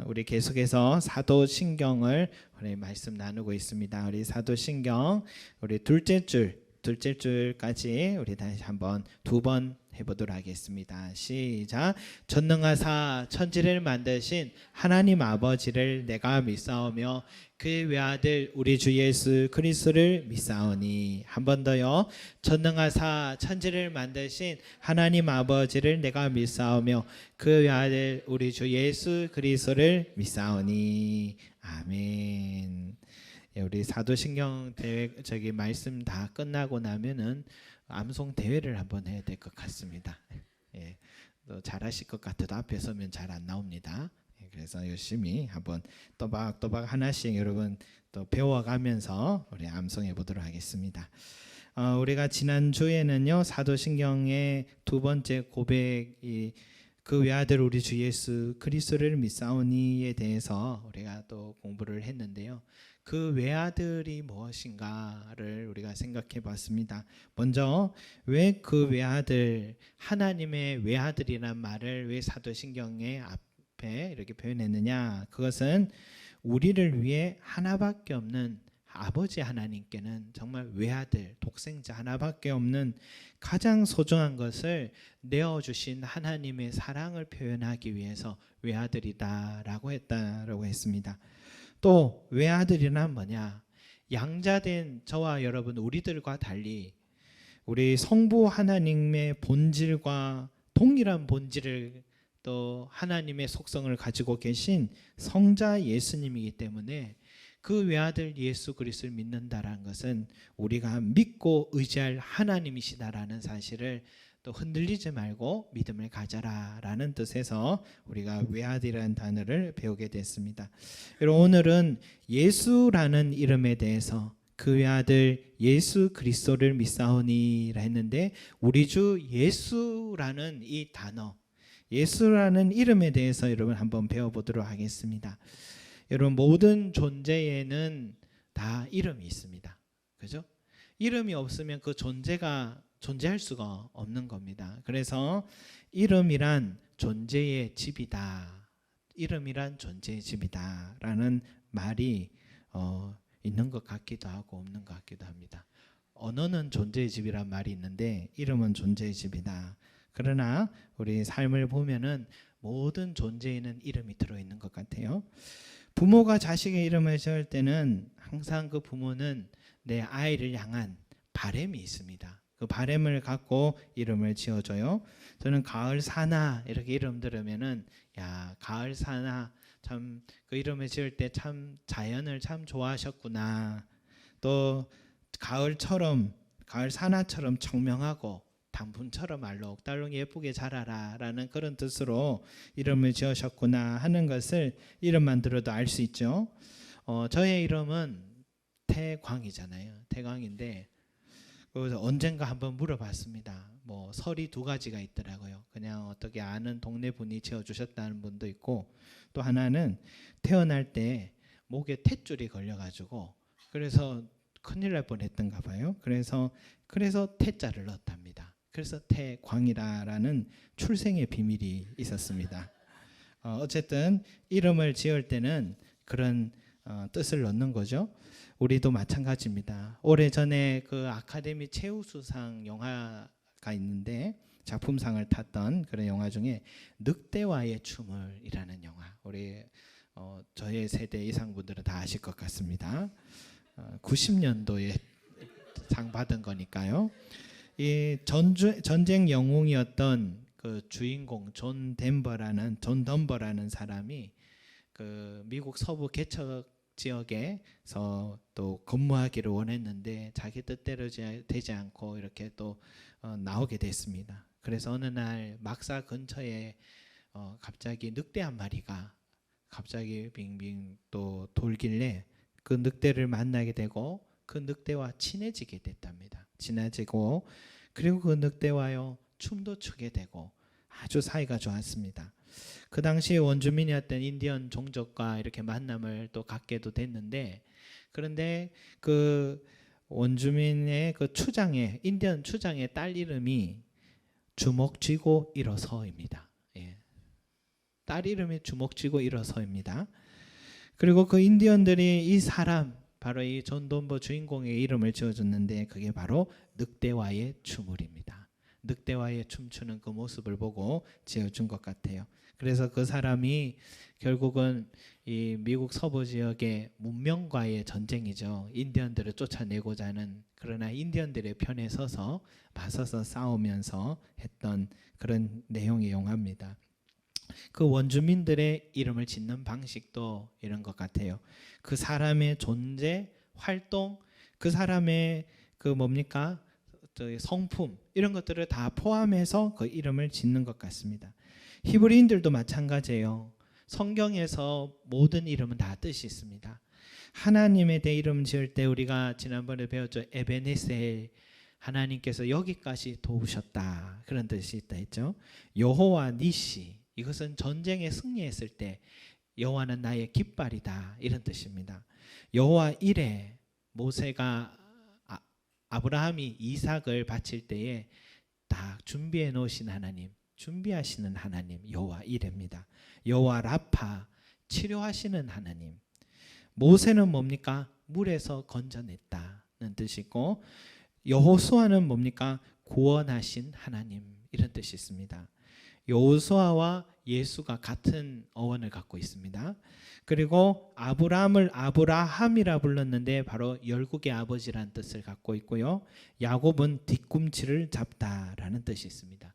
우리 계속해서 사도신경을 우리 말씀 나누고 있습니다. 우리 사도신경 우리 둘째 줄까지 우리 다시 한번 두 번 해보도록 하겠습니다. 시작. 전능하사 천지를 만드신 하나님 아버지를 내가 믿사오며 그의 외아들 우리 주 예수 그리스도를 믿사오니. 한 번 더요. 전능하사 천지를 만드신 하나님 아버지를 내가 믿사오며 그의 외아들 우리 주 예수 그리스도를 믿사오니. 아멘. 우리 사도신경 대회 말씀 다 끝나고 나면은 암송 대회를 한번 해야 될 것 같습니다. 예, 또 잘하실 것 같아도 앞에 서면 잘 안 나옵니다. 예, 그래서 열심히 한번 또박또박 하나씩 여러분 또 배워가면서 우리 암송해 보도록 하겠습니다. 우리가 지난 주에는요 사도신경의 두 번째 고백이 그 외아들 우리 주 예수 그리스도를 믿사오니에 대해서 우리가 또 공부를 했는데요. 그 외아들이 무엇인가를 우리가 생각해 봤습니다. 먼저 왜 그 외아들, 하나님의 외아들이란 말을 왜 사도신경의 앞에 이렇게 표현했느냐? 그것은 우리를 위해 하나밖에 없는 아버지 하나님께는 정말 외아들, 독생자 하나밖에 없는 가장 소중한 것을 내어주신 하나님의 사랑을 표현하기 위해서 외아들이다라고 했습니다. 또 외아들이란 뭐냐? 양자된 저와 여러분 우리들과 달리 우리 성부 하나님의 본질과 동일한 본질을 또 하나님의 속성을 가지고 계신 성자 예수님이기 때문에 그 외아들 예수 그리스도를 믿는다라는 것은 우리가 믿고 의지할 하나님이시다라는 사실을 또 흔들리지 말고 믿음을 가져라라는 뜻에서 우리가 외아들이라는 단어를 배우게 됐습니다. 여러분 오늘은 예수라는 이름에 대해서 그 외아들 예수 그리스도를 믿사오니라 했는데 우리 주 예수라는 이 단어, 예수라는 이름에 대해서 여러분 한번 배워보도록 하겠습니다. 여러분 모든 존재에는 다 이름이 있습니다. 그죠? 이름이 없으면 그 존재가 존재할 수가 없는 겁니다. 그래서 이름이란 존재의 집이다. 이름이란 존재의 집이다. 라는 말이 있는 것 같기도 하고 없는 것 같기도 합니다. 언어는 존재의 집이란 말이 있는데 이름은 존재의 집이다. 그러나 우리 삶을 보면은 모든 존재에는 이름이 들어있는 것 같아요. 부모가 자식의 이름을 지을 때는 항상 그 부모는 내 아이를 향한 바람이 있습니다. 그 바람을 갖고 이름을 지어줘요. 저는 가을 사나 이렇게 이름 들으면은 야 가을 사나 참 그 이름을 지을 때 참 자연을 참 좋아하셨구나. 또 가을처럼 가을 사나처럼 청명하고 단풍처럼 알록달록 예쁘게 자라라라는 그런 뜻으로 이름을 지으셨구나 하는 것을 이름만 들어도 알 수 있죠. 저의 이름은 태광이잖아요. 태광인데 그래서 언젠가 한번 물어봤습니다. 뭐 설이 두 가지가 있더라고요. 그냥 어떻게 아는 동네 분이 지어주셨다는 분도 있고 또 하나는 태어날 때 목에 탯줄이 걸려가지고 그래서 큰일 날 뻔했던가 봐요. 그래서 태자를 넣었답니다. 그래서 태광이라는 출생의 비밀이 있었습니다. 어쨌든 이름을 지을 때는 그런 뜻을 넣는 거죠. 우리도 마찬가지입니다. 오래전에 그 아카데미 최우수상 영화가 있는데 작품상을 탔던 그런 영화 중에 늑대와의 춤을이라는 영화. 우리 저의 세대 이상 분들은 다 아실 것 같습니다. 90년도에 상 받은 거니까요. 이 전쟁 영웅이었던 그 주인공 존 덤버라는 사람이 그 미국 서부 개척 지역에서 또 근무하기를 원했는데 자기 뜻대로 되지 않고 이렇게 또 나오게 됐습니다. 그래서 어느 날 막사 근처에 갑자기 늑대 한 마리가 갑자기 빙빙 또 돌길래 그 늑대를 만나게 되고 그 늑대와 친해지게 됐답니다. 친해지고 그리고 그 늑대와요 춤도 추게 되고 아주 사이가 좋았습니다. 그 당시에 원주민이었던 인디언 종족과 이렇게 만남을 또 갖게도 됐는데 그런데 그 원주민의 그 추장의 인디언 추장의 딸 이름이 주먹 쥐고 일어서입니다. 예. 딸 이름이 주먹 쥐고 일어서입니다. 그리고 그 인디언들이 이 사람 바로 이 존 돈버 주인공의 이름을 지어줬는데 그게 바로 늑대와의 춤을입니다. 늑대와의 춤추는 그 모습을 보고 지어준 것 같아요. 그래서 그 사람이 결국은 이 미국 서부 지역의 문명과의 전쟁이죠. 인디언들을 쫓아내고자 하는, 그러나 인디언들의 편에 서서 맞서서 싸우면서 했던 그런 내용의 영화입니다. 그 원주민들의 이름을 짓는 방식도 이런 것 같아요. 그 사람의 존재, 활동, 그 사람의 그 뭡니까? 성품 이런 것들을 다 포함해서 그 이름을 짓는 것 같습니다. 히브리인들도 마찬가지예요. 성경에서 모든 이름은 다 뜻이 있습니다. 하나님에 대해 이름 지을 때 우리가 지난번에 배웠죠. 에베네셀, 하나님께서 여기까지 도우셨다, 그런 뜻이 있다 했죠. 여호와 니시, 이것은 전쟁에 승리했을 때 여호와는 나의 깃발이다, 이런 뜻입니다. 여호와 이레, 모세가 아브라함이 이삭을 바칠 때에 다 준비해 놓으신 하나님, 준비하시는 하나님, 여호와 이레입니다. 여호와 라파, 치료하시는 하나님. 모세는 뭡니까? 물에서 건져냈다는 뜻이고, 여호수아는 뭡니까? 구원하신 하나님, 이런 뜻이 있습니다. 여호수아와 예수가 같은 어원을 갖고 있습니다. 그리고 아브라함을 아브라함이라 불렀는데 바로 열국의 아버지라는 뜻을 갖고 있고요. 야곱은 뒤꿈치를 잡다라는 뜻이 있습니다.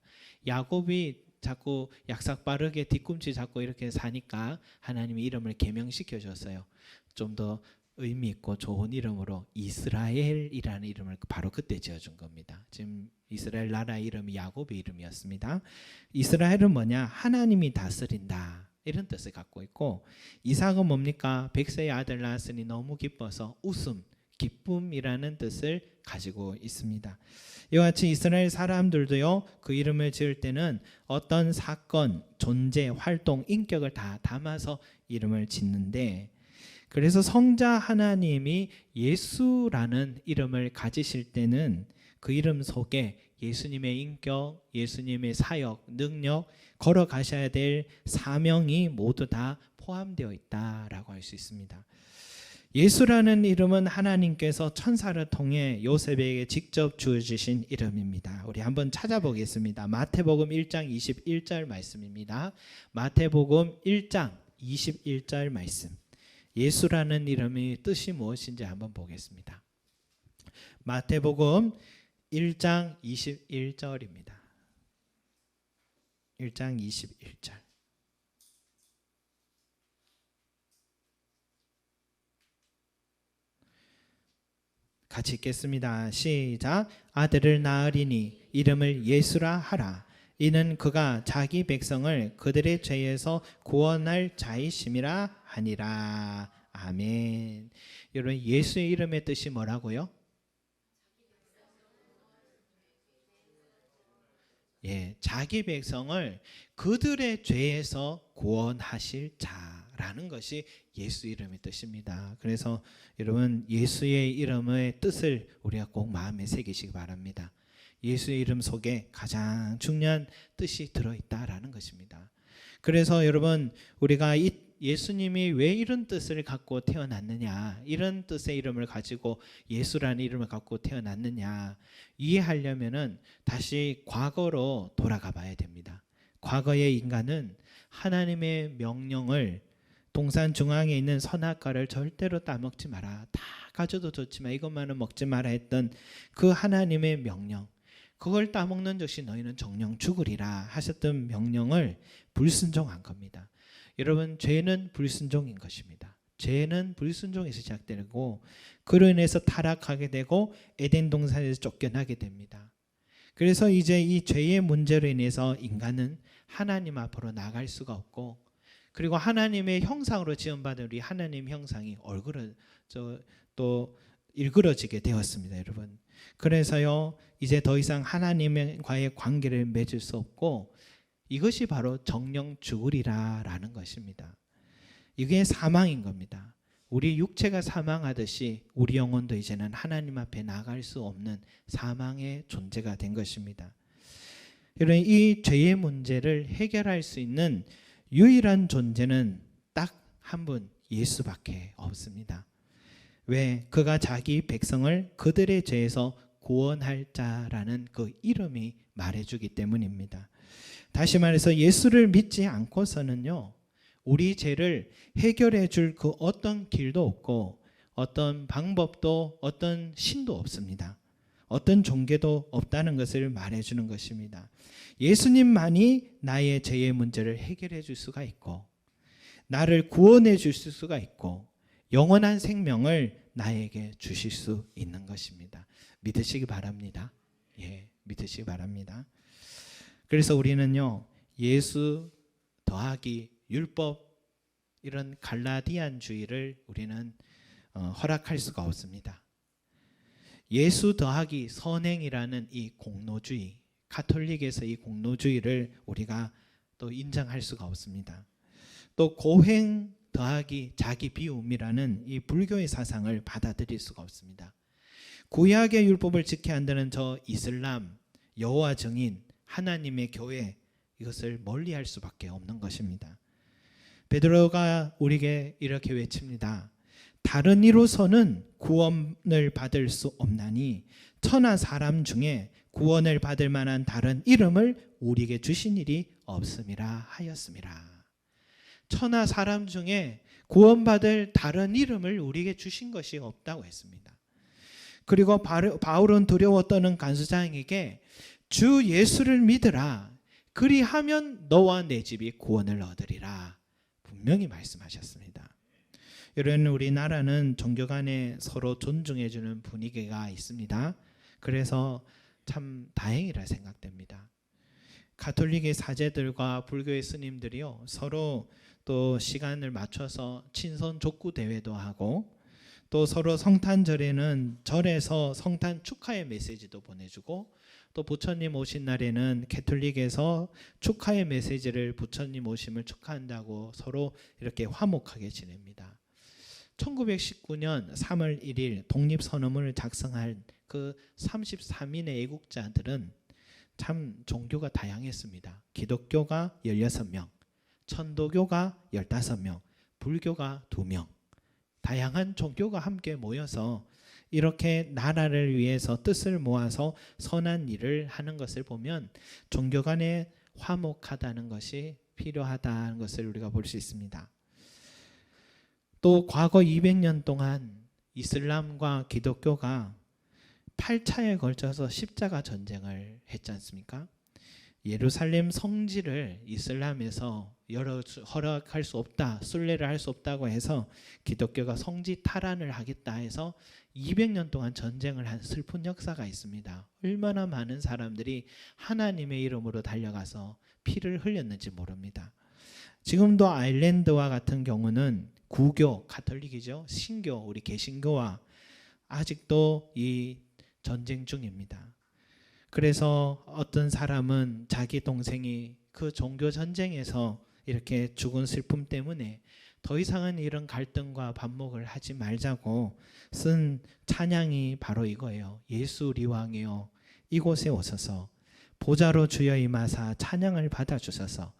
야곱이 자꾸 약삭 빠르게 뒤꿈치 잡고 이렇게 사니까 하나님이 이름을 개명시켜 줬어요. 좀 더 의미 있고 좋은 이름으로 이스라엘이라는 이름을 바로 그때 지어준 겁니다. 지금 이스라엘 나라 이름이 야곱의 이름이었습니다. 이스라엘은 뭐냐? 하나님이 다스린다, 이런 뜻을 갖고 있고, 이삭은 뭡니까? 100세의 아들 낳았으니 너무 기뻐서 웃음, 기쁨이라는 뜻을 가지고 있습니다. 이와 같이 이스라엘 사람들도요, 그 이름을 지을 때는 어떤 사건, 존재, 활동, 인격을 다 담아서 이름을 짓는데, 그래서 성자 하나님이 예수라는 이름을 가지실 때는 그 이름 속에 예수님의 인격, 예수님의 사역, 능력, 걸어가셔야 될 사명이 모두 다 포함되어 있다라고 할 수 있습니다. 예수라는 이름은 하나님께서 천사를 통해 요셉에게 직접 주어주신 이름입니다. 우리 한번 찾아보겠습니다. 마태복음 1장 21절 말씀입니다. 마태복음 1장 21절 말씀. 예수라는 이름의 뜻이 무엇인지 한번 보겠습니다. 마태복음 1장 21절입니다. 1장 21절. 같이 읽겠습니다. 시작. 아들을 낳으리니 이름을 예수라 하라. 이는 그가 자기 백성을 그들의 죄에서 구원할 자이심이라 하니라. 아멘. 여러분, 예수의 이름의 뜻이 뭐라고요? 예, 자기 백성을 그들의 죄에서 구원하실 자라는 것이 예수 이름의 뜻입니다. 그래서 여러분, 예수의 이름의 뜻을 우리가 꼭 마음에 새기시기 바랍니다. 예수의 이름 속에 가장 중요한 뜻이 들어있다라는 것입니다. 그래서 여러분, 우리가 예수님이 왜 이런 뜻을 갖고 태어났느냐, 이런 뜻의 이름을 가지고 예수라는 이름을 갖고 태어났느냐 이해하려면은 다시 과거로 돌아가 봐야 됩니다. 과거의 인간은 하나님의 명령을, 동산 중앙에 있는 선악과를 절대로 따먹지 마라, 다 가져도 좋지만 이것만은 먹지 마라 했던 그 하나님의 명령, 그걸 따먹는 즉시 너희는 정령 죽으리라 하셨던 명령을 불순종한 겁니다. 여러분, 죄는 불순종인 것입니다. 죄는 불순종에서 시작되고 그로 인해서 타락하게 되고 에덴 동산에서 쫓겨나게 됩니다. 그래서 이제 이 죄의 문제로 인해서 인간은 하나님 앞으로 나갈 수가 없고, 그리고 하나님의 형상으로 지음받은 우리 하나님 형상이 또 일그러지게 되었습니다, 여러분. 그래서요, 이제 더 이상 하나님과의 관계를 맺을 수 없고, 이것이 바로 정령 죽으리라라는 것입니다. 이게 사망인 겁니다. 우리 육체가 사망하듯이 우리 영혼도 이제는 하나님 앞에 나갈 수 없는 사망의 존재가 된 것입니다. 여러분, 이 죄의 문제를 해결할 수 있는 유일한 존재는 딱 한 분, 예수밖에 없습니다. 왜? 그가 자기 백성을 그들의 죄에서 구원할 자라는 그 이름이 말해주기 때문입니다. 다시 말해서 예수를 믿지 않고서는요, 우리 죄를 해결해 줄 그 어떤 길도 없고 어떤 방법도 어떤 신도 없습니다. 어떤 종교도 없다는 것을 말해주는 것입니다. 예수님만이 나의 죄의 문제를 해결해 줄 수가 있고 나를 구원해 줄 수가 있고 영원한 생명을 나에게 주실 수 있는 것입니다. 믿으시기 바랍니다. 예, 믿으시기 바랍니다. 그래서 우리는요, 예수 더하기 율법 이런 갈라디안주의를 우리는 허락할 수가 없습니다. 예수 더하기 선행이라는 이 공로주의, 가톨릭에서 이 공로주의를 우리가 또 인정할 수가 없습니다. 또 고행 더하기 자기 비움이라는 이 불교의 사상을 받아들일 수가 없습니다. 구약의 율법을 지켜야 한다는 저 이슬람, 여호와 증인, 하나님의 교회, 이것을 멀리할 수밖에 없는 것입니다. 베드로가 우리에게 이렇게 외칩니다. 다른 이로서는 구원을 받을 수 없나니 천하 사람 중에 구원을 받을 만한 다른 이름을 우리에게 주신 일이 없음이라 하였음이라. 천하 사람 중에 구원받을 다른 이름을 우리에게 주신 것이 없다고 했습니다. 그리고 바울은 두려워 떠는 간수장에게 주 예수를 믿으라. 그리하면 너와 내 집이 구원을 얻으리라. 분명히 말씀하셨습니다. 여러분, 우리나라는 종교 간에 서로 존중해 주는 분위기가 있습니다. 그래서 참 다행이라 생각됩니다. 가톨릭의 사제들과 불교의 스님들이요, 서로 또 시간을 맞춰서 친선 족구 대회도 하고 또 서로 성탄절에는 절에서 성탄 축하의 메시지도 보내주고 또 부처님 오신 날에는 가톨릭에서 축하의 메시지를 부처님 오심을 축하한다고 서로 이렇게 화목하게 지냅니다. 1919년 3월 1일 독립선언문을 작성한 그 33인의 애국자들은 참 종교가 다양했습니다. 기독교가 16명, 천도교가 15명, 불교가 2명, 다양한 종교가 함께 모여서 이렇게 나라를 위해서 뜻을 모아서 선한 일을 하는 것을 보면 종교 간에 화목하다는 것이 필요하다는 것을 우리가 볼 수 있습니다. 또 과거 200년 동안 이슬람과 기독교가 8차에 걸쳐서 십자가 전쟁을 했지 않습니까? 예루살렘 성지를 이슬람에서 허락할 수 없다, 순례를 할 수 없다고 해서 기독교가 성지 탈환을 하겠다 해서 200년 동안 전쟁을 한 슬픈 역사가 있습니다. 얼마나 많은 사람들이 하나님의 이름으로 달려가서 피를 흘렸는지 모릅니다. 지금도 아일랜드와 같은 경우는 구교, 가톨릭이죠. 신교, 우리 개신교와 아직도 이 전쟁 중입니다. 그래서 어떤 사람은 자기 동생이 그 종교 전쟁에서 이렇게 죽은 슬픔 때문에 더 이상은 이런 갈등과 반목을 하지 말자고 쓴 찬양이 바로 이거예요. 예수 우리 왕이여 이곳에 오셔서 보좌로 주여 임하사 찬양을 받아주셔서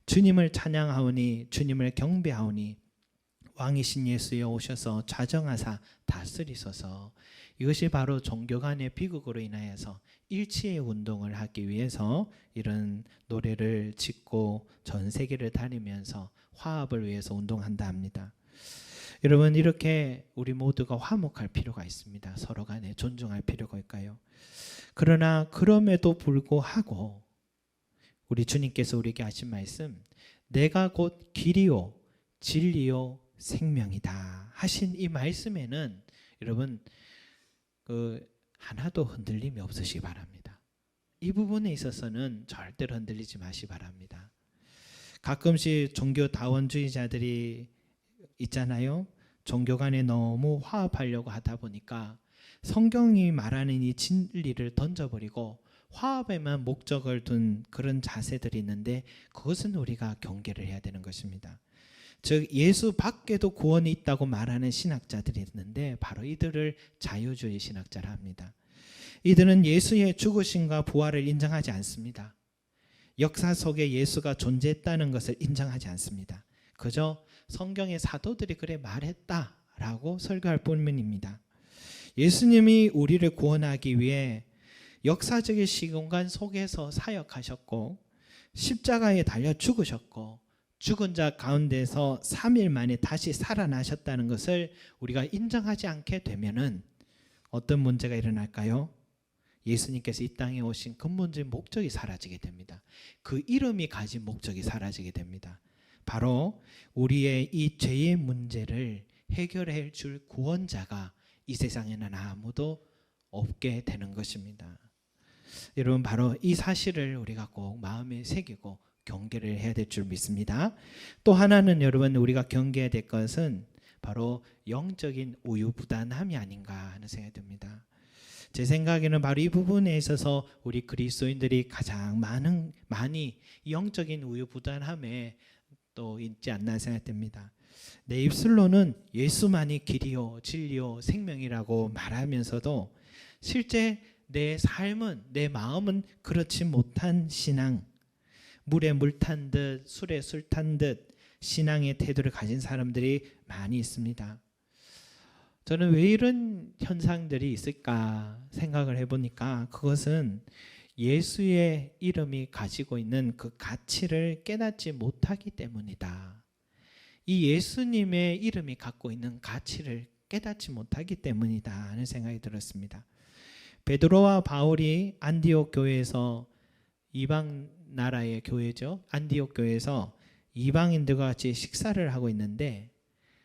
주님을 찬양하오니 주님을 경배하오니 왕이신 예수여 오셔서 좌정하사 다스리소서. 이것이 바로 종교 간의 비극으로 인하여서 일치의 운동을 하기 위해서 이런 노래를 짓고 전 세계를 다니면서 화합을 위해서 운동한다 합니다. 여러분, 이렇게 우리 모두가 화목할 필요가 있습니다. 서로 간에 존중할 필요가 있까요? 그러나 그럼에도 불구하고 우리 주님께서 우리에게 하신 말씀, 내가 곧 길이요 진리요 생명이다 하신 이 말씀에는 여러분 하나도 흔들림이 없으시기 바랍니다. 이 부분에 있어서는 절대로 흔들리지 마시기 바랍니다. 가끔씩 종교 다원주의자들이 있잖아요. 종교 간에 너무 화합하려고 하다 보니까 성경이 말하는 이 진리를 던져버리고 화합에만 목적을 둔 그런 자세들이 있는데 그것은 우리가 경계를 해야 되는 것입니다. 즉 예수 밖에도 구원이 있다고 말하는 신학자들이 있는데 바로 이들을 자유주의 신학자라 합니다. 이들은 예수의 죽으심과 부활을 인정하지 않습니다. 역사 속에 예수가 존재했다는 것을 인정하지 않습니다. 그저 성경의 사도들이 그래 말했다라고 설교할 뿐입니다. 예수님이 우리를 구원하기 위해 역사적인 시공간 속에서 사역하셨고 십자가에 달려 죽으셨고 죽은 자 가운데서 3일 만에 다시 살아나셨다는 것을 우리가 인정하지 않게 되면은 어떤 문제가 일어날까요? 예수님께서 이 땅에 오신 근본적인 목적이 사라지게 됩니다. 그 이름이 가진 목적이 사라지게 됩니다. 바로 우리의 이 죄의 문제를 해결해 줄 구원자가 이 세상에는 아무도 없게 되는 것입니다. 여러분, 바로 이 사실을 우리가 꼭 마음에 새기고 경계를 해야 될 줄 믿습니다. 또 하나는 여러분, 우리가 경계해야 될 것은 바로 영적인 우유부단함이 아닌가 하는 생각이 듭니다. 제 생각에는 바로 이 부분에 있어서 우리 그리스도인들이 가장 많이 영적인 우유부단함에 또 있지 않나 생각됩니다. 내 입술로는 예수만이 길이요 진리요 생명이라고 말하면서도 실제 내 삶은, 내 마음은 그렇지 못한 신앙, 물에 물 탄 듯 술에 술 탄 듯 신앙의 태도를 가진 사람들이 많이 있습니다. 저는 왜 이런 현상들이 있을까 생각을 해보니까 그것은 예수의 이름이 가지고 있는 그 가치를 깨닫지 못하기 때문이다. 이 예수님의 이름이 갖고 있는 가치를 깨닫지 못하기 때문이다 하는 생각이 들었습니다. 베드로와 바울이 안디옥 교회에서, 이방 나라의 교회죠, 안디옥 교회에서 이방인들과 같이 식사를 하고 있는데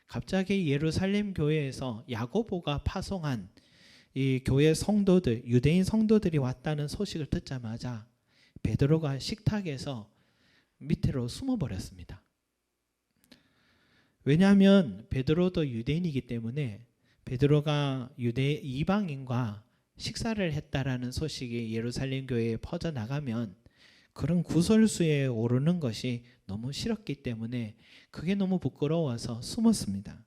갑자기 예루살렘 교회에서 야고보가 파송한 이 교회 성도들, 유대인 성도들이 왔다는 소식을 듣자마자 베드로가 식탁에서 밑으로 숨어버렸습니다. 왜냐하면 베드로도 유대인이기 때문에 베드로가 이방인과 식사를 했다라는 소식이 예루살렘 교회에 퍼져나가면 그런 구설수에 오르는 것이 너무 싫었기 때문에 그게 너무 부끄러워서 숨었습니다.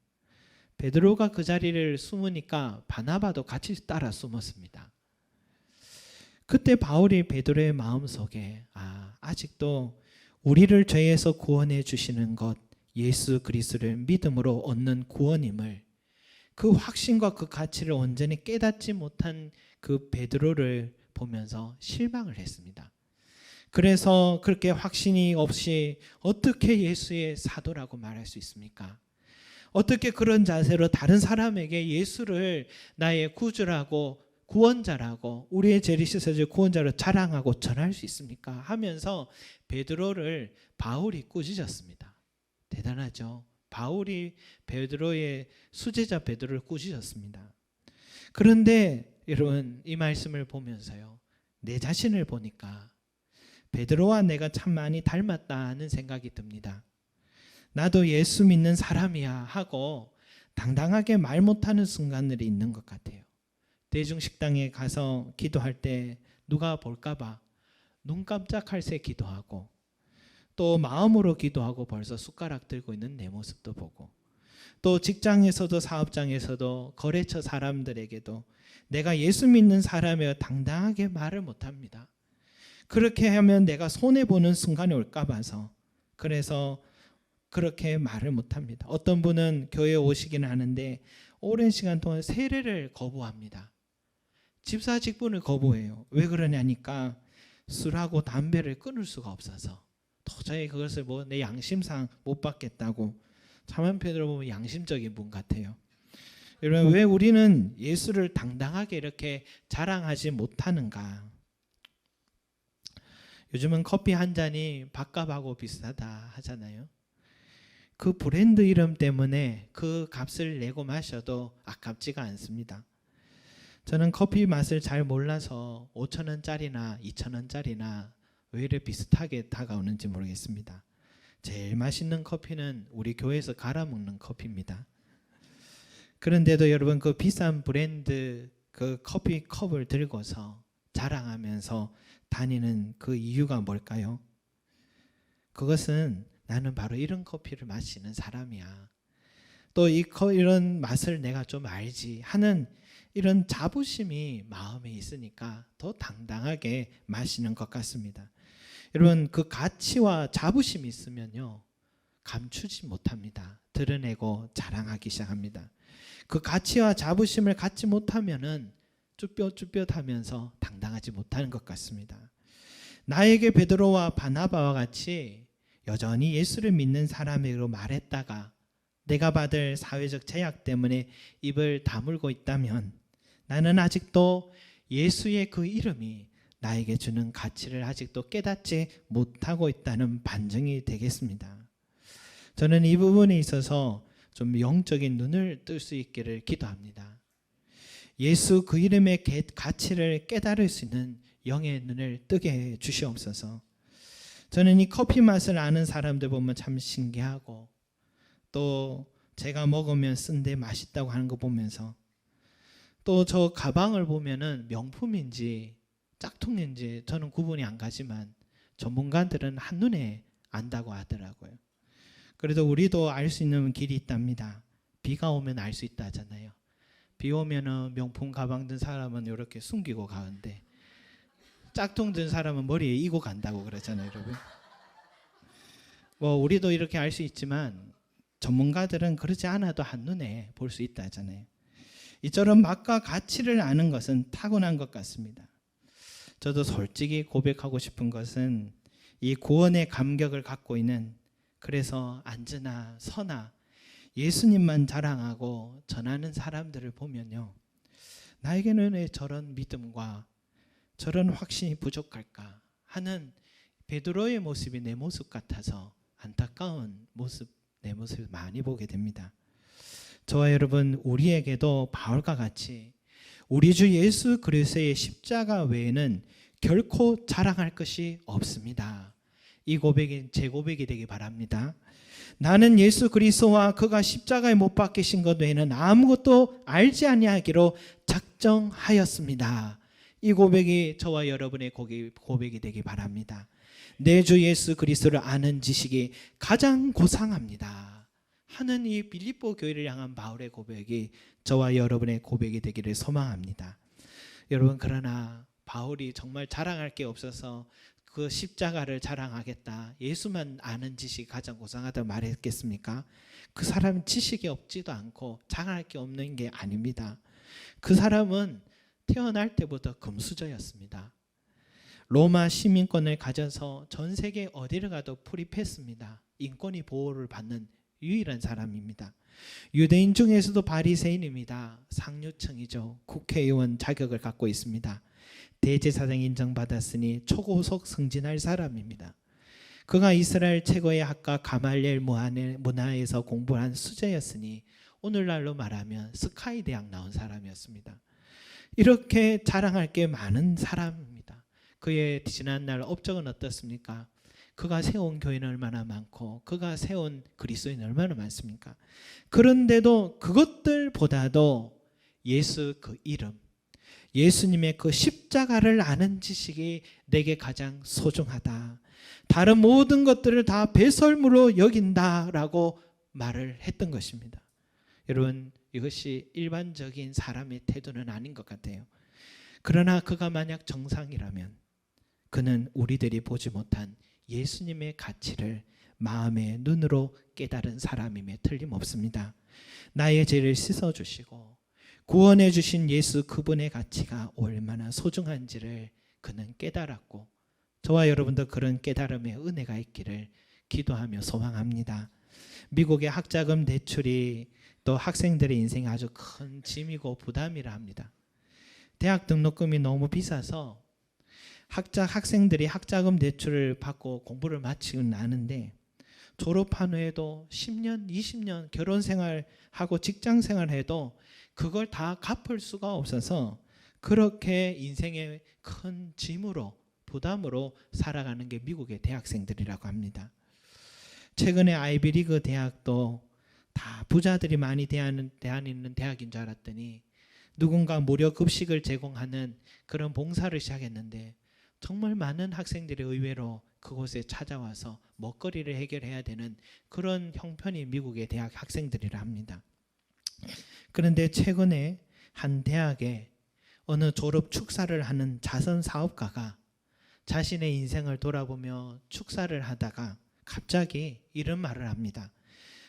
베드로가 그 자리를 숨으니까 바나바도 같이 따라 숨었습니다. 그때 바울이 베드로의 마음속에 아직도 우리를 죄에서 구원해 주시는 것, 예수 그리스도를 믿음으로 얻는 구원임을, 그 확신과 그 가치를 온전히 깨닫지 못한 그 베드로를 보면서 실망을 했습니다. 그래서 그렇게 확신이 없이 어떻게 예수의 사도라고 말할 수 있습니까? 어떻게 그런 자세로 다른 사람에게 예수를 나의 구주라고 구원자라고, 우리의 죄를 씻어줄 구원자로 자랑하고 전할 수 있습니까? 하면서 베드로를 바울이 꾸짖었습니다. 대단하죠? 바울이 베드로의 수제자 베드로를 꾸짖었습니다. 그런데 여러분, 이 말씀을 보면서요, 내 자신을 보니까 베드로와 내가 참 많이 닮았다는 생각이 듭니다. 나도 예수 믿는 사람이야 하고 당당하게 말 못하는 순간들이 있는 것 같아요. 대중식당에 가서 기도할 때 누가 볼까봐 눈 깜짝할 새 기도하고, 또 마음으로 기도하고 벌써 숟가락 들고 있는 내 모습도 보고, 또 직장에서도 사업장에서도 거래처 사람들에게도 내가 예수 믿는 사람이여 당당하게 말을 못합니다. 그렇게 하면 내가 손해보는 순간이 올까 봐서 그래서 그렇게 말을 못합니다. 어떤 분은 교회에 오시기는 하는데 오랜 시간 동안 세례를 거부합니다. 집사 직분을 거부해요. 왜 그러냐니까 술하고 담배를 끊을 수가 없어서 도저히 그것을 내 양심상 못 받겠다고. 참 한편으로 보면 양심적인 분 같아요. 여러분, 왜 우리는 예수를 당당하게 이렇게 자랑하지 못하는가? 요즘은 커피 한 잔이 밥값하고 비슷하다 하잖아요. 그 브랜드 이름 때문에 그 값을 내고 마셔도 아깝지가 않습니다. 저는 커피 맛을 잘 몰라서 5,000원짜리나 2,000원짜리나 왜 이렇게 비슷하게 다가오는지 모르겠습니다. 제일 맛있는 커피는 우리 교회에서 갈아 먹는 커피입니다. 그런데도 여러분, 그 비싼 브랜드 그 커피 컵을 들고서 자랑하면서 다니는 그 이유가 뭘까요? 그것은 나는 바로 이런 커피를 마시는 사람이야. 또 이런 맛을 내가 좀 알지 하는 이런 자부심이 마음에 있으니까 더 당당하게 마시는 것 같습니다. 여러분 그 가치와 자부심이 있으면요 감추지 못합니다. 드러내고 자랑하기 시작합니다. 그 가치와 자부심을 갖지 못하면은 쭈뼛쭈뼛하면서 당당하지 못하는 것 같습니다. 나에게 베드로와 바나바와 같이 여전히 예수를 믿는 사람으로 말했다가 내가 받을 사회적 제약 때문에 입을 다물고 있다면 나는 아직도 예수의 그 이름이 나에게 주는 가치를 아직도 깨닫지 못하고 있다는 반증이 되겠습니다. 저는 이 부분에 있어서 좀 영적인 눈을 뜰 수 있기를 기도합니다. 예수 그 이름의 가치를 깨달을 수 있는 영의 눈을 뜨게 해 주시옵소서. 저는 이 커피 맛을 아는 사람들 보면 참 신기하고 또 제가 먹으면 쓴데 맛있다고 하는 거 보면서 또 저 가방을 보면은 명품인지 짝퉁인지 저는 구분이 안 가지만 전문가들은 한눈에 안다고 하더라고요. 그래도 우리도 알 수 있는 길이 있답니다. 비가 오면 알 수 있다 하잖아요. 비 오면은 명품 가방 든 사람은 이렇게 숨기고 가는데 짝퉁 든 사람은 머리에 이고 간다고 그러잖아요, 여러분. 뭐 우리도 이렇게 알 수 있지만 전문가들은 그러지 않아도 한눈에 볼 수 있다 하잖아요. 이처럼 맛과 가치를 아는 것은 타고난 것 같습니다. 저도 솔직히 고백하고 싶은 것은 이 구원의 감격을 갖고 있는, 그래서 앉으나 서나 예수님만 자랑하고 전하는 사람들을 보면요, 나에게는 왜 저런 믿음과 저런 확신이 부족할까 하는 베드로의 모습이 내 모습 같아서 안타까운 모습, 내 모습을 많이 보게 됩니다. 저와 여러분, 우리에게도 바울과 같이 우리 주 예수 그리스도의 십자가 외에는 결코 자랑할 것이 없습니다. 이 고백이 제 고백이 되기 바랍니다. 나는 예수 그리스도와 그가 십자가에 못 박히신 것 외에는 아무것도 알지 아니하기로 작정하였습니다. 이 고백이 저와 여러분의 고백이 되기 바랍니다. 내 주 예수 그리스도를 아는 지식이 가장 고상합니다 하는 이 빌립보 교회를 향한 바울의 고백이 저와 여러분의 고백이 되기를 소망합니다. 여러분, 그러나 바울이 정말 자랑할 게 없어서 그 십자가를 자랑하겠다, 예수만 아는 지식이 가장 고상하다고 말했겠습니까? 그 사람은 지식이 없지도 않고 자랑할 게 없는 게 아닙니다. 그 사람은 태어날 때부터 금수저였습니다. 로마 시민권을 가져서 전 세계 어디를 가도 풀입했습니다. 인권이 보호를 받는 유일한 사람입니다. 유대인 중에서도 바리새인입니다. 상류층이죠. 국회의원 자격을 갖고 있습니다. 대제사장 인정받았으니 초고속 승진할 사람입니다. 그가 이스라엘 최고의 학과 가말리엘 문화에서 공부한 수재였으니 오늘날로 말하면 스카이 대학 나온 사람이었습니다. 이렇게 자랑할 게 많은 사람입니다. 그의 지난날 업적은 어떻습니까? 그가 세운 교회는 얼마나 많고 그가 세운 그리스도인은 얼마나 많습니까? 그런데도 그것들보다도 예수 그 이름, 예수님의 그 십자가를 아는 지식이 내게 가장 소중하다. 다른 모든 것들을 다 배설물로 여긴다라고 말을 했던 것입니다. 여러분, 이것이 일반적인 사람의 태도는 아닌 것 같아요. 그러나 그가 만약 정상이라면 그는 우리들이 보지 못한 예수님의 가치를 마음의 눈으로 깨달은 사람임에 틀림없습니다. 나의 죄를 씻어주시고 구원해 주신 예수 그분의 가치가 얼마나 소중한지를 그는 깨달았고, 저와 여러분도 그런 깨달음의 은혜가 있기를 기도하며 소망합니다. 미국의 학자금 대출이 또 학생들의 인생에 아주 큰 짐이고 부담이라 합니다. 대학 등록금이 너무 비싸서 학생들이 학자금 대출을 받고 공부를 마치고 나는데 졸업한 후에도 10년, 20년 결혼 생활하고 직장 생활해도 그걸 다 갚을 수가 없어서 그렇게 인생의 큰 짐으로, 부담으로 살아가는 게 미국의 대학생들이라고 합니다. 최근에 아이비리그 대학도 다 부자들이 많이 다니는 대학인 줄 알았더니 누군가 무료 급식을 제공하는 그런 봉사를 시작했는데 정말 많은 학생들이 의외로 그곳에 찾아와서 먹거리를 해결해야 되는 그런 형편이 미국의 대학 학생들이라 합니다. 그런데 최근에 한 대학에 어느 졸업 축사를 하는 자선 사업가가 자신의 인생을 돌아보며 축사를 하다가 갑자기 이런 말을 합니다.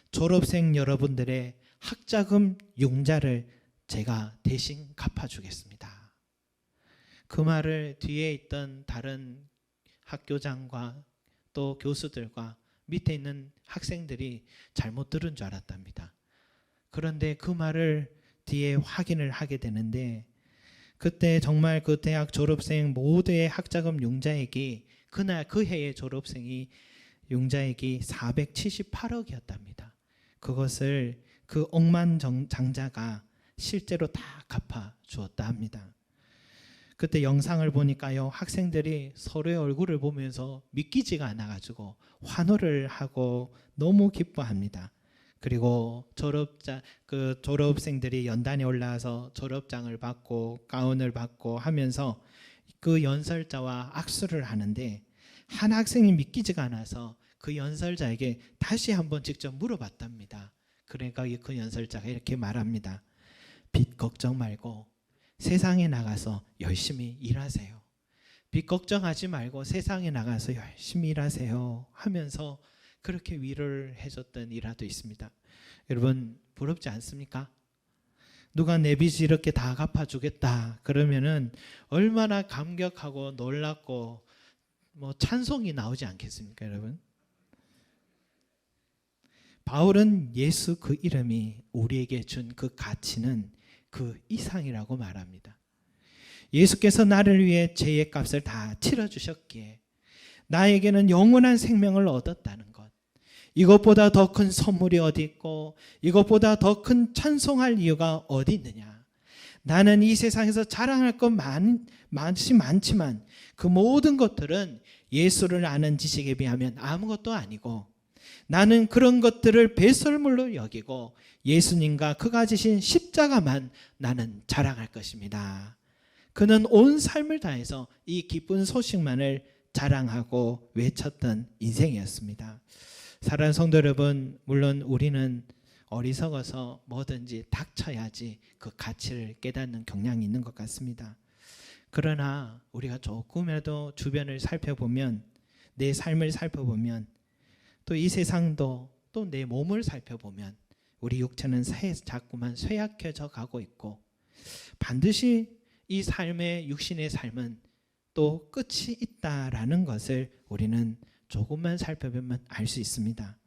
졸업생 여러분들의 학자금 융자를 제가 대신 갚아주겠습니다. 그 말을 뒤에 있던 다른 학교장과 또 교수들과 밑에 있는 학생들이 잘못 들은 줄 알았답니다. 그런데 그 말을 뒤에 확인을 하게 되는데 그때 정말 그 대학 졸업생 모두의 학자금 융자액이 그날 그 해의 졸업생이 융자액이 478억이었답니다. 그것을 그 억만장자가 실제로 다 갚아 주었다 합니다. 그때 영상을 보니까요, 학생들이 서로의 얼굴을 보면서 믿기지가 않아가지고 환호를 하고 너무 기뻐합니다. 그리고 졸업생들이 연단에 올라와서 졸업장을 받고 가운을 받고 하면서 그 연설자와 악수를 하는데 한 학생이 믿기지가 않아서 그 연설자에게 다시 한번 직접 물어봤답니다. 그러니까 그 연설자가 이렇게 말합니다. 빚 걱정 말고 세상에 나가서 열심히 일하세요. 빚 걱정하지 말고 세상에 나가서 열심히 일하세요 하면서 그렇게 위로를 해줬던 일화도 있습니다. 여러분 부럽지 않습니까? 누가 내 빚을 이렇게 다 갚아주겠다 그러면은 얼마나 감격하고 놀랍고 찬송이 나오지 않겠습니까, 여러분? 바울은 예수 그 이름이 우리에게 준 그 가치는 그 이상이라고 말합니다. 예수께서 나를 위해 죄의 값을 다 치러주셨기에 나에게는 영원한 생명을 얻었다는 것, 이것보다 더 큰 선물이 어디 있고 이것보다 더 큰 찬송할 이유가 어디 있느냐. 나는 이 세상에서 자랑할 것 많지만 그 모든 것들은 예수를 아는 지식에 비하면 아무것도 아니고 나는 그런 것들을 배설물로 여기고 예수님과 그가 지신 십자가만 나는 자랑할 것입니다. 그는 온 삶을 다해서 이 기쁜 소식만을 자랑하고 외쳤던 인생이었습니다. 사랑하는 성도 여러분, 물론 우리는 어리석어서 뭐든지 닥쳐야지 그 가치를 깨닫는 경향이 있는 것 같습니다. 그러나 우리가 조금이라도 주변을 살펴보면, 내 삶을 살펴보면, 또 이 세상도 또 내 몸을 살펴보면 우리 육체는 자꾸만 쇠약해져 가고 있고 반드시 이 삶의 육신의 삶은 또 끝이 있다라는 것을 우리는 조금만 살펴보면 알 수 있습니다.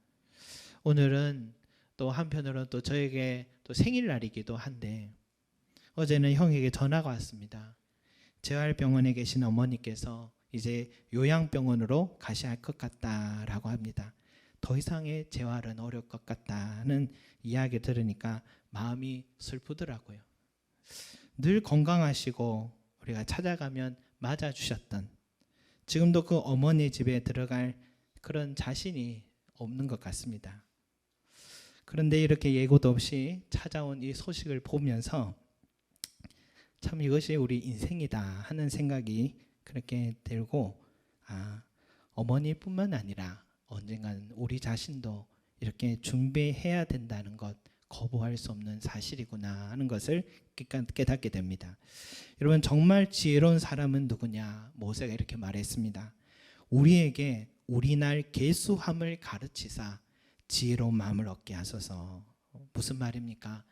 오늘은 또 한편으로 또 저에게 또 생일날이기도 한데 어제는 형에게 전화가 왔습니다. 재활병원에 계신 어머니께서 이제 요양병원으로 가셔야 할 것 같다라고 합니다. 더 이상의 재활은 어려울 것 같다는 이야기 들으니까 마음이 슬프더라고요. 늘 건강하시고 우리가 찾아가면 맞아주셨던, 지금도 그 어머니 집에 들어갈 그런 자신이 없는 것 같습니다. 그런데 이렇게 예고도 없이 찾아온 이 소식을 보면서 참 이것이 우리 인생이다 하는 생각이 그렇게 들고, 어머니뿐만 아니라 언젠가는 우리 자신도 이렇게 준비해야 된다는 것, 거부할 수 없는 사실이구나 하는 것을 깨닫게 됩니다. 여러분, 정말 지혜로운 사람은 누구냐? 모세가 이렇게 말했습니다. 우리에게 우리날 계수함을 가르치사 지혜로운 마음을 얻게 하소서. 무슨 말입니까?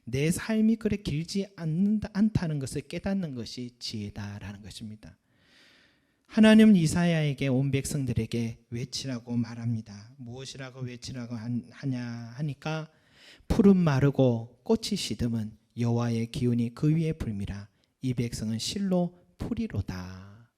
내 삶이 그래 길지 않다는 것을 깨닫는 것이 지혜다라는 것입니다. 하나님은 이사야에게 온 백성들에게 외치라고 말합니다. 무엇이라고 외치라고 하냐 하니까 푸른 마르고 꽃이 시듬은 여호와의 기운이 그 위에 불미라. 이 백성은 실로 풀이로다.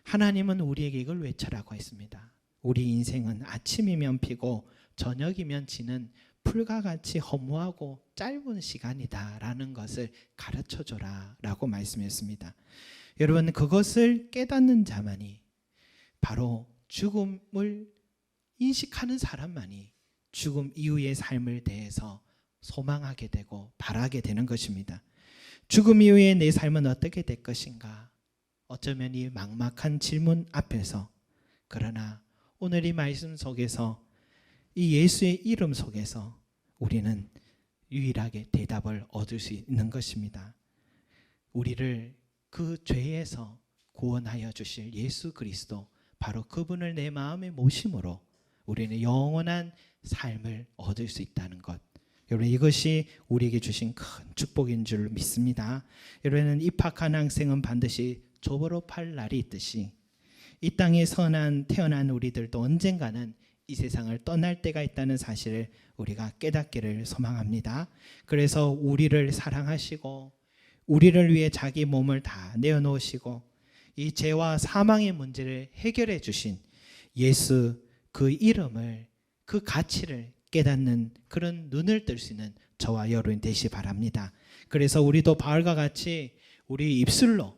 하나님은 우리에게 이걸 외쳐라고 했습니다. 우리 인생은 아침이면 피고 저녁이면 지는 풀과 같이 허무하고 짧은 시간이다라는 것을 가르쳐줘라 라고 말씀했습니다. 여러분, 그것을 깨닫는 자만이, 바로 죽음을 인식하는 사람만이 죽음 이후의 삶을 대해서 소망하게 되고 바라게 되는 것입니다. 죽음 이후에 내 삶은 어떻게 될 것인가? 어쩌면 이 막막한 질문 앞에서, 그러나 오늘 이 말씀 속에서, 이 예수의 이름 속에서 우리는 유일하게 대답을 얻을 수 있는 것입니다. 우리를 그 죄에서 구원하여 주실 예수 그리스도, 바로 그분을 내 마음에 모심으로 우리는 영원한 삶을 얻을 수 있다는 것, 여러분 이것이 우리에게 주신 큰 축복인 줄 믿습니다. 여러분 입학한 학생은 반드시 졸업할 날이 있듯이 이 땅에 태어난 우리들도 언젠가는 이 세상을 떠날 때가 있다는 사실을 우리가 깨닫기를 소망합니다. 그래서 우리를 사랑하시고 우리를 위해 자기 몸을 다 내어놓으시고 이 죄와 사망의 문제를 해결해 주신 예수, 그 이름을, 그 가치를 깨닫는 그런 눈을 뜰 수 있는 저와 여러분이 되시 바랍니다. 그래서 우리도 바울과 같이 우리 입술로,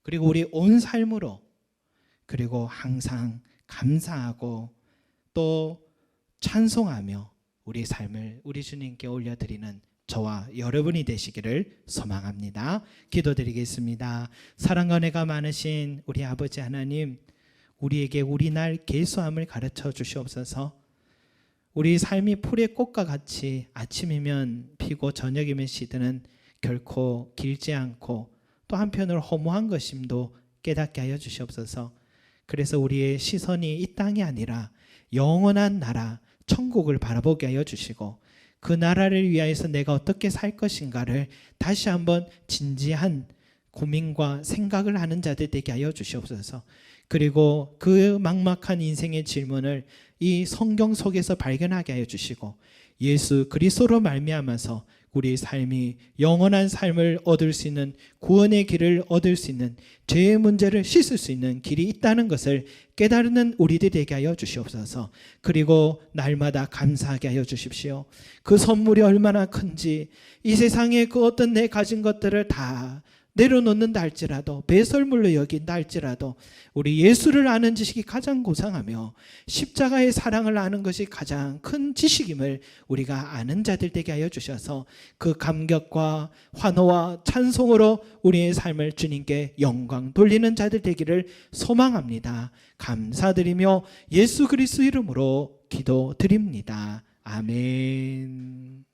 그리고 우리 온 삶으로, 그리고 항상 감사하고 또 찬송하며 우리 삶을 우리 주님께 올려드리는 저와 여러분이 되시기를 소망합니다. 기도드리겠습니다. 사랑과 은혜가 많으신 우리 아버지 하나님, 우리에게 우리 날 계수함을 가르쳐 주시옵소서. 우리 삶이 풀의 꽃과 같이 아침이면 피고 저녁이면 시드는 결코 길지 않고 또 한편으로 허무한 것임도 깨닫게 하여 주시옵소서. 그래서 우리의 시선이 이 땅이 아니라 영원한 나라 천국을 바라보게 하여 주시고 그 나라를 위하여서 내가 어떻게 살 것인가를 다시 한번 진지한 고민과 생각을 하는 자들 되게 하여 주시옵소서. 그리고 그 막막한 인생의 질문을 이 성경 속에서 발견하게 하여 주시고 예수 그리스도로 말미암아서 우리의 삶이 영원한 삶을 얻을 수 있는, 구원의 길을 얻을 수 있는, 죄의 문제를 씻을 수 있는 길이 있다는 것을 깨달는 우리들이 되게 하여 주시옵소서. 그리고 날마다 감사하게 하여 주십시오. 그 선물이 얼마나 큰지, 이 세상에 그 어떤 내 가진 것들을 다 내려놓는다 할지라도, 배설물로 여긴다 할지라도 우리 예수를 아는 지식이 가장 고상하며 십자가의 사랑을 아는 것이 가장 큰 지식임을 우리가 아는 자들 되게 하여 주셔서 그 감격과 환호와 찬송으로 우리의 삶을 주님께 영광 돌리는 자들 되기를 소망합니다. 감사드리며 예수 그리스도 이름으로 기도드립니다. 아멘.